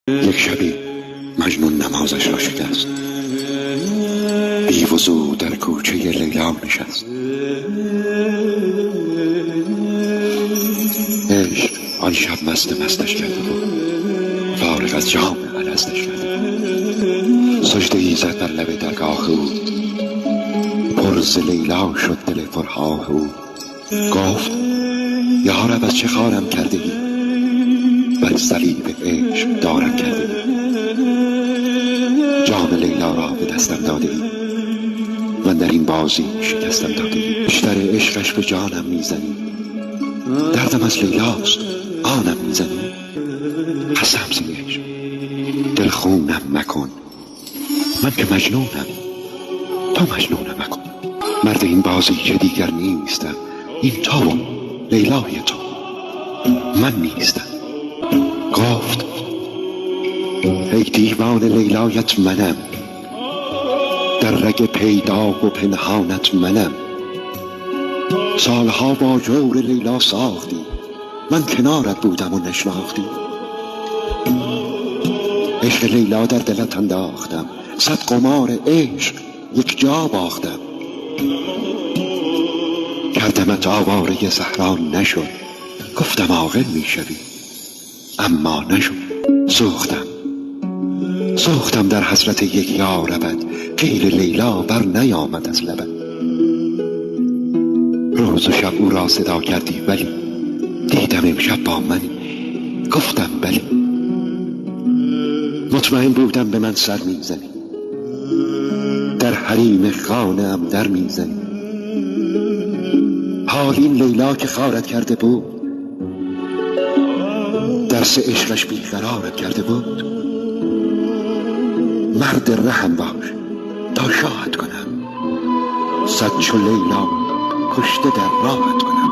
یک شبی مجنون نمازش را شکست، بی وضو در کوچه لیلا نشست. عشق آن شب مستش کرده بود، فارغ از جام الستش کرده بود. سجده ای زد بر لب درگاه او، پر ز لیلا شد دل پرآه او. گفت یا رب از چه خارم کرده ای، بر صلیب عشق دارم کرده ای. جام لیلا را به دستم داده ای، من در این بازی شکستم داده ای. بیشتر عشقش به جانم میزنی، دردم از لیلاست آنم میزنی. قسم زی عشق دل خونم مکن، من که مجنونم تو مجنونم مکن. مرد این بازی که دیگر نیستم، این تو و لیلای تو من نیستم. گفت ای دیوان لیلایت منم، در رگ پیدا و پنهانت منم. سالها با جور لیلا ساختی، من کنارت بودم و نشناختی. عشق لیلا در دلت انداختم، صد قمار عشق یک جا باختم. کردمت آواره زهرا نشد، گفتم عاقل میشوی اما نشد. سوختم در حسرت یک یار ابد، غیر لیلا بر نیامد از لبت. روز و شب او را صدا کردی ولی دیدم امشب با منی، گفتم بلی. مطمئن بودم به من سر میزنی، در حریم خانه ام در میزنی. حال این لیلا که خارت کرده بود، درس عشقش بیقرارت کرده بود. مرد رحم باش تا شاهت کنم، صد چو لیلا کشته در راهت کنم.